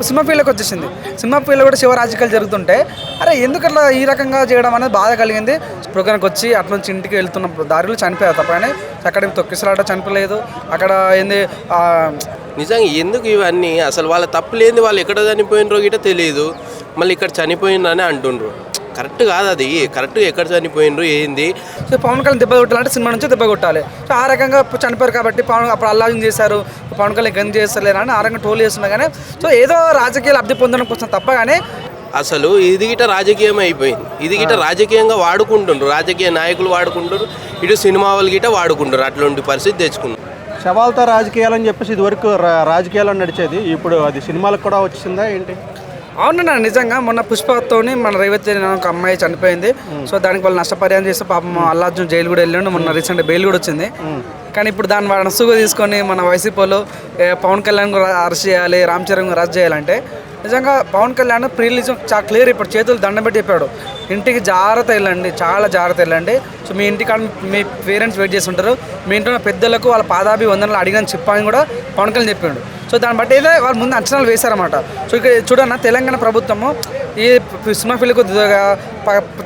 Cinema ఫీల్డ్కి వచ్చేసింది. Cinema ఫీల్డ్లో కూడా శివ రాజకీయాలు జరుగుతుంటే అరే ఎందుకు అట్లా ఈ రకంగా చేయడం అనేది బాధ కలిగింది. ప్రోగ్రామ్కి వచ్చి అటు నుంచి ఇంటికి వెళ్తున్న దారిలో చనిపోయారు తప్ప కానీ అక్కడ తొక్కిసలాట చనిపోలేదు. అక్కడ ఏంది నిజంగా ఎందుకు ఇవన్నీ అసలు వాళ్ళ తప్పు లేని వాళ్ళు ఎక్కడ చనిపోయినరో గిట తెలియదు. మళ్ళీ ఇక్కడ చనిపోయిందని అంటుండ్రు. కరెక్ట్ కాదు, అది కరెక్ట్. ఎక్కడ చనిపోయినరు ఏంది. సో పవన్ కళ్యాణ్ దెబ్బ కొట్టాలంటే సినిమా నుంచి దెబ్బ కొట్టాలి. సో ఆ రకంగా చనిపోయారు కాబట్టి అప్పుడు అల్లాజింగ్ చేశారు, పవన్ కళ్యాణ్ గన్ చేస్తలేరు అని ఆ రకంగా ట్రోల్ చేస్తున్నా కానీ సో ఏదో రాజకీయాలు లబ్ధి పొందడం కోసం తప్ప కానీ అసలు ఇది గిట రాజకీయం అయిపోయింది. ఇది గిట రాజకీయంగా వాడుకుంటుండ్రు, రాజకీయ నాయకులు వాడుకుంటారు, ఇటు సినిమా వాళ్ళు గిట వాడుకుంటారు. అట్లాంటి పరిస్థితి తెచ్చుకున్నారు. శవాలతో రాజకీయాలు అని చెప్పేసి ఇదివరకు రాజకీయాలు నడిచేది, ఇప్పుడు అది సినిమాలకు కూడా వచ్చిందా ఏంటి? అవునన్నా నిజంగా మొన్న పుష్పతోని మన రేవతి అనే ఒక అమ్మాయి చనిపోయింది. సో దానికి వాళ్ళు నష్టపరిహారం చేస్తే పాపం అల్లార్జున్ జైలు కూడా వెళ్ళిండు. మొన్న రీసెంట్ బెయిల్ కూడా వచ్చింది. కానీ ఇప్పుడు దాన్ని మనసుగా తీసుకొని మన వైసీపీలో పవన్ కళ్యాణ్ అరెస్ట్ చేయాలి, రామ్ చరణ్ అరెస్ట్ చేయాలంటే నిజంగా పవన్ కళ్యాణ్ ప్రీలిజం చాలా క్లియర్. ఇప్పుడు చేతులు దండం పెట్టి చెప్పాడు, ఇంటికి జాగ్రత్త వెళ్ళండి, చాలా జాగ్రత్త వెళ్ళండి. సో మీ ఇంటికాడ మీ పేరెంట్స్ వెయిట్ చేసి ఉంటారు, మీ ఇంట్లో పెద్దలకు వాళ్ళ పాదాభి వందనలు అడిగని చెప్పని కూడా పవన్ కళ్యాణ్ చెప్పాడు. సో దాన్ని బట్టి అయితే వాళ్ళు ముందు అంచనాలు వేశారన్నమాట. సో ఇక్కడ చూడన్న తెలంగాణ ప్రభుత్వము ఈ సినిమా ఫీల్డ్కు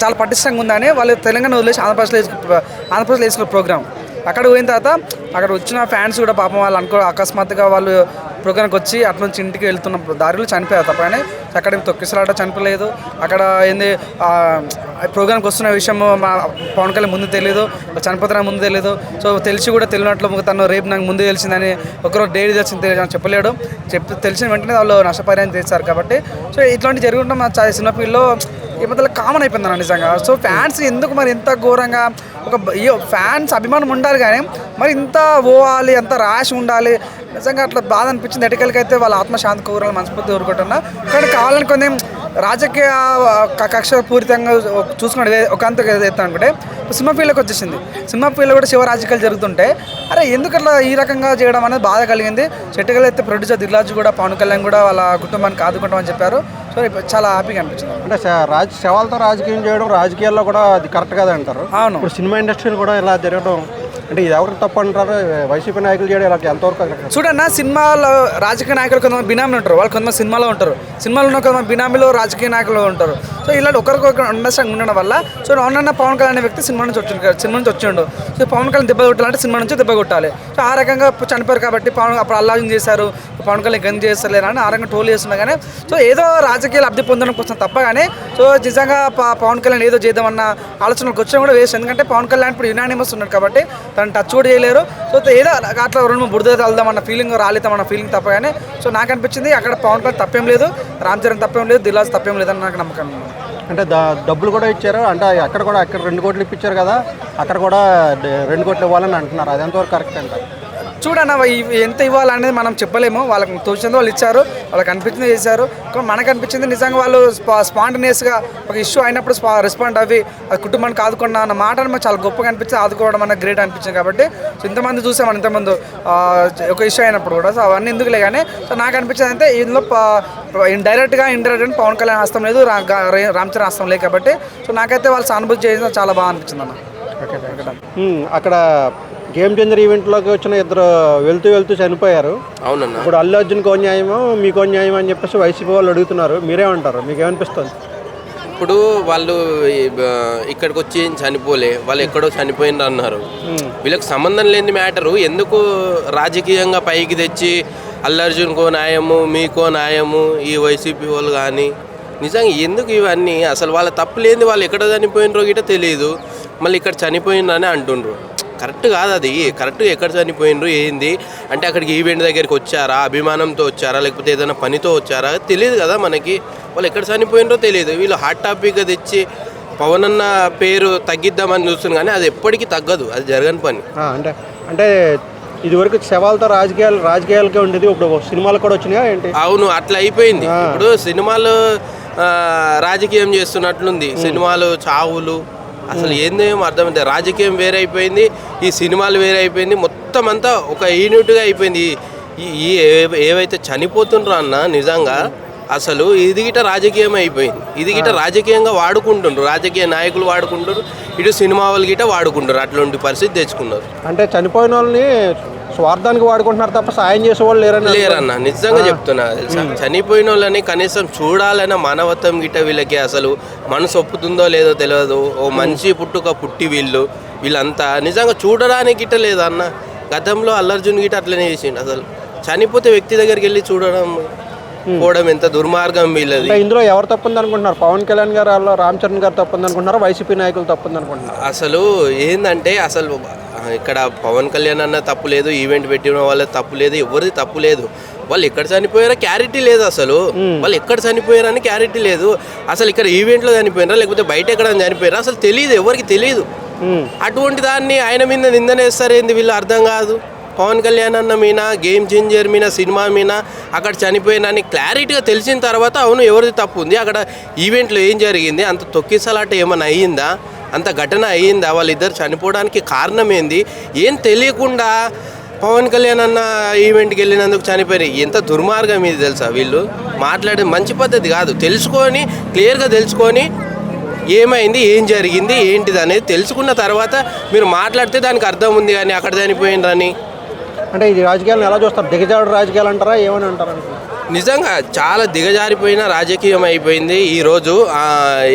చాలా పటిష్టంగా ఉందని వాళ్ళు తెలంగాణ వదిలేసి ఆంధ్రప్రదేశ్లో వేసుకున్న ప్రోగ్రామ్. అక్కడ పోయిన తర్వాత అక్కడ వచ్చిన ఫ్యాన్స్ కూడా పాపం వాళ్ళు అకస్మాత్తుగా వాళ్ళు ప్రోగ్రామ్కి వచ్చి అటు నుంచి ఇంటికి వెళ్తున్న దారిలో చనిపోయారు తప్ప కానీ అక్కడ తొక్కిసలాట చనిపోలేదు. అక్కడ ఏంది ప్రోగ్రామ్కి వస్తున్న విషయం మా పవన్ కళ్యాణ్ ముందు తెలియదు, చనిపోతున్నా ముందు తెలియదు. సో తెలిసి కూడా తెలియనట్లు తను రేపు నాకు ముందు తెలిసిందని ఒకరోజు డైరీ తెలిసింది తెలియదు చెప్పలేడు. తెలిసిన వెంటనే వాళ్ళు నష్టపరిహారం చేస్తారు కాబట్టి సో ఇట్లాంటి జరుగుతుంటాం మా సినిమా ఫీల్డ్లో ఈ మధ్యలో కామన్ అయిపోయింది అన్న నిజంగా. సో ఫ్యాన్స్ ఎందుకు మరి ఇంత ఘోరంగా ఒక ఫ్యాన్స్ అభిమానం ఉండాలి కానీ మరి ఇంత పోవాలి, అంత ర్యాష్ ఉండాలి నిజంగా అట్లా బాధ అనిపించింది. ఎటకెళ్ళకి అయితే వాళ్ళ ఆత్మశాంతి కోరాలి, మనస్ఫూర్తి కోరుకుంటున్నా. కానీ కావాలని కొంచెం రాజకీయ కక్ష పూరితంగా చూసుకుని ఒక అంత ఎత్తాను అనుకుంటే సినిమా ఫీల్డ్కి వచ్చేసింది. సినిమా ఫీల్డ్లో కూడా శివ రాజకీయాలు జరుగుతుంటే అరే ఎందుకు అట్లా ఈ రకంగా చేయడం అనేది బాధ కలిగింది. చెట్టుకల్ అయితే ప్రొడ్యూసర్ దిల్రాజు కూడా పవన్ కళ్యాణ్ కూడా వాళ్ళ కుటుంబానికి ఆదుకుంటామని చెప్పారు. సో చాలా హ్యాపీగా అనిపించింది. అంటే శవాలతో రాజకీయం చేయడం రాజకీయాల్లో కూడా అది కరెక్ట్ కాదంటారు. అవును, ఇప్పుడు సినిమా ఇండస్ట్రీలో కూడా ఇలా జరగడం అంటే ఇది ఎవరికి తప్పు అంటారు? వైసీపీ నాయకులు చేయడం ఇలా ఎంతవరకు? చూడన్నా సినిమాలో రాజకీయ నాయకులు కొంతమంది బినామీలు ఉంటారు, వాళ్ళు కొంతమంది సినిమాలో ఉంటారు, సినిమాలో ఉన్న కొంతమంది బినామీలో రాజకీయ నాయకులు ఉంటారు. సో ఇలాంటి ఒకరికొకరు అండర్స్టాండింగ్ ఉండడం వల్ల సో అవునన్న పవన్ కళ్యాణ్ అనే వ్యక్తి సినిమా నుంచి వచ్చిండు. సో పవన్ కళ్యాణ్ దెబ్బ కొట్టాలంటే సినిమా నుంచి దెబ్బ కొట్టాలి. సో ఆ రకంగా చనిపోయారు కాబట్టి అప్పుడు అల్లాజింగ్ చేశారు, పవన్ కళ్యాణ్ గన్ చేస్తలేరు అని ఆ రకంగా ట్రోల్ చేస్తున్నా కానీ సో ఏదో రాజకీయ లబ్ధి పొందడం కోసం తప్ప కానీ సో నిజంగా పవన్ కళ్యాణ్ ఏదో చేద్దామన్న ఆలోచనకు వచ్చినా కూడా వేస్ట్. ఎందుకంటే పవన్ కళ్యాణ్ ఇప్పుడు యునానిమస్ ఉన్నాడు కాబట్టి తను టచ్ కూడా చేయలేరు. సో ఏదో అట్లా రెండు మూడు బురద వెళ్దామన్న ఫీలింగ్ రాలేదామన్న ఫీలింగ్ తప్ప కానీ సో నాకు అనిపించింది అక్కడ పవన్ కళ్యాణ్ తప్పేం లేదు, రామ్ చరణ్ తప్పేం లేదు, దిల్రాజు తప్పేం లేదని నాకు నమ్మకం. అంటే డబ్బులు కూడా ఇచ్చారు అంటే అక్కడ 2 కోట్లు ఇప్పించారు కదా, అక్కడ కూడా 2 కోట్లు ఇవ్వాలని అంటున్నారు. అది ఎంతవరకు కరెక్ట్ అంటారు? చూడన్న ఎంత ఇవ్వాలనేది మనం చెప్పలేము. వాళ్ళకి తోచింది వాళ్ళు ఇచ్చారు, వాళ్ళకి అనిపించింది చేశారు. కానీ మనకు అనిపించింది నిజంగా వాళ్ళు స్పాంటనియస్గా ఒక ఇష్యూ అయినప్పుడు రెస్పాండ్ అవి అది కుటుంబానికి ఆదుకున్నా అన్న మాట మాకు చాలా గొప్పగా అనిపించింది. ఆదుకోవడం అన్న గ్రేట్ అనిపించింది కాబట్టి సో ఇంతమంది చూసాం, ఇంతమంది ఒక ఇష్యూ అయినప్పుడు కూడా సో అవన్నీ ఎందుకులే. కానీ సో నాకు అనిపించింది అంటే ఇందులో డైరెక్ట్గా ఇండైరెక్ట్గా పవన్ కళ్యాణ్ హస్తం లేదు, రామ్ చరణ్ హస్తం లేదు కాబట్టి సో నాకైతే వాళ్ళు సానుభూతి చేయడం చాలా బాగా అనిపించింది అన్న. అక్కడ గేమ్ చేంజర్ ఈవెంట్లోకి వచ్చిన ఇద్దరు వెళ్తూ చనిపోయారు. అవునన్నా. ఇప్పుడు అల్లు అర్జున్కో న్యాయమో మీకో న్యాయం అని చెప్పేసి వైసీపీ వాళ్ళు అడుగుతున్నారు. మీరేమంటారు? మీకేమనిపిస్తుంది? ఇప్పుడు వాళ్ళు ఇక్కడికి వచ్చి చనిపోలే, వాళ్ళు ఎక్కడో చనిపోయింది అన్నారు. వీళ్ళకి సంబంధం లేని మ్యాటరు ఎందుకు రాజకీయంగా పైకి తెచ్చి అల్లు అర్జున్కో న్యాయము, మీకో న్యాయము, ఈ వైసీపీ వాళ్ళు కానీ నిజంగా ఎందుకు ఇవన్నీ అసలు వాళ్ళ తప్పు లేని వాళ్ళు ఎక్కడ చనిపోయినరో గిట తెలియదు. మళ్ళీ ఇక్కడ చనిపోయిందని అంటుండ్రు. కరెక్ట్ కాదు, అది కరెక్ట్. ఎక్కడ చనిపోయినరు ఏంది అంటే అక్కడికి ఈవెంట్ దగ్గరికి వచ్చారా, అభిమానంతో వచ్చారా, లేకపోతే ఏదైనా పనితో వచ్చారా తెలియదు కదా మనకి. వాళ్ళు ఎక్కడ చనిపోయినరో తెలియదు. వీళ్ళు హాట్ టాపిక్గా తెచ్చి పవన్ అన్న పేరు తగ్గిద్దామని చూస్తున్నారు కానీ అది ఎప్పటికీ తగ్గదు, అది జరగని పని. అంటే ఇదివరకు శవాలతో రాజకీయాలకే ఉండేది, ఇప్పుడు సినిమాలు కూడా వచ్చినాయా ఏంటి? అవును, అట్లా అయిపోయింది. ఇప్పుడు సినిమాలు రాజకీయం చేస్తున్నట్లుంది. సినిమాలు చావులు అసలు ఏందేమో అర్థమైంది. రాజకీయం వేరైపోయింది, ఈ సినిమాలు వేరైపోయింది, మొత్తం అంతా ఒక యూనిట్గా అయిపోయింది. ఈ ఏవైతే చనిపోతుండ్రో అన్న నిజంగా అసలు ఇది గిట రాజకీయం అయిపోయింది. ఇది గిట రాజకీయంగా వాడుకుంటుండ్రు, రాజకీయ నాయకులు వాడుకుంటారు, ఇటు సినిమా వాళ్ళు గిట వాడుకుంటారు. అట్లాంటి పరిస్థితి తెచ్చుకున్నారు. అంటే చనిపోయిన వాళ్ళని స్వార్థానికి వాడుకుంటున్నారు తప్ప సాయం చేసే వాళ్ళు లేరన్న, నిజంగా చెప్తున్నా తెలుసా. చనిపోయిన వాళ్ళని కనీసం చూడాలన్న మానవత్వం గిట్ట వీళ్ళకి అసలు మనసు ఒప్పుతుందో లేదో తెలియదు. ఓ మనిషి పుట్టి వీళ్ళంతా నిజంగా చూడడానికి గిట్ట లేదు అన్న. గతంలో అల్లర్జున్ గిట్ట అట్లనే చేసిండు. అసలు చనిపోతే వ్యక్తి దగ్గరికి వెళ్ళి చూడడం పోవడం ఎంత దుర్మార్గం వీళ్ళది. ఇందులో ఎవరు తప్పుంది అనుకుంటున్నారు? పవన్ కళ్యాణ్ గారు, వాళ్ళు రామ్ చరణ్ గారు తప్పుంది అనుకుంటున్నారు, వైసీపీ నాయకులు తప్పుంది అనుకుంటున్నారు? అసలు ఏంటంటే అసలు ఇక్కడ పవన్ కళ్యాణ్ అన్న తప్పు లేదు, ఈవెంట్ పెట్టిన వాళ్ళ తప్పు లేదు, ఎవరిది తప్పు లేదు. వాళ్ళు ఎక్కడ చనిపోయారో క్లారిటీ లేదు. అసలు వాళ్ళు ఎక్కడ చనిపోయారని క్లారిటీ లేదు. అసలు ఇక్కడ ఈవెంట్లో చనిపోయినారా లేకపోతే బయట ఎక్కడ చనిపోయారా అసలు తెలియదు, ఎవరికి తెలియదు. అటువంటి దాన్ని ఆయన మీద నిందనేస్తారేంది వీళ్ళు అర్థం కాదు. పవన్ కళ్యాణ్ అన్న మీన, గేమ్ చేంజర్ మీన, సినిమా మీన అక్కడ చనిపోయినని క్లారిటీగా తెలిసిన తర్వాత అవును ఎవరిది తప్పు ఉంది, అక్కడ ఈవెంట్లో ఏం జరిగింది, అంత తొక్కిసలాట ఏమైనా అయ్యిందా, అంత ఘటన అయ్యిందా, వాళ్ళిద్దరు చనిపోవడానికి కారణం ఏంది, ఏం తెలియకుండా పవన్ కళ్యాణ్ అన్న ఈవెంట్కి వెళ్ళినందుకు చనిపోయినాయి. ఎంత దుర్మార్గం ఇది తెలుసా. వీళ్ళు మాట్లాడే మంచి పద్ధతి కాదు. తెలుసుకొని క్లియర్గా తెలుసుకొని ఏమైంది, ఏం జరిగింది, ఏంటిది అనేది తెలుసుకున్న తర్వాత మీరు మాట్లాడితే దానికి అర్థం ఉంది. కానీ అక్కడ చనిపోయిందని అంటే ఇది రాజకీయాలను ఎలా చూస్తారు? దిగజాడు రాజకీయాలు అంటారా, ఏమని అంటారు? నిజంగా చాలా దిగజారిపోయిన రాజకీయం అయిపోయింది ఈరోజు.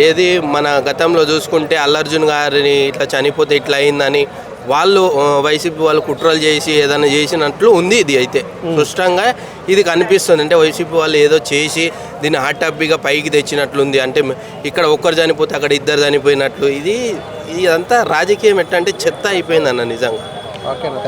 ఏది మన గతంలో చూసుకుంటే అల్లర్జున్ గారిని ఇట్లా చనిపోతే ఇట్లా అయిందని వాళ్ళు వైసీపీ వాళ్ళు కుట్రలు చేసి ఏదైనా చేసినట్లు ఉంది. ఇది అయితే స్పష్టంగా ఇది కనిపిస్తుంది. అంటే వైసీపీ వాళ్ళు ఏదో చేసి దీన్ని హఠాత్తుగా పైకి తెచ్చినట్లుంది. అంటే ఇక్కడ ఒక్కరు చనిపోతే అక్కడ ఇద్దరు చనిపోయినట్లు. ఇదంతా రాజకీయం ఎట్లా అంటే చెత్త అయిపోయింది అన్న నిజంగా. ఓకేనా?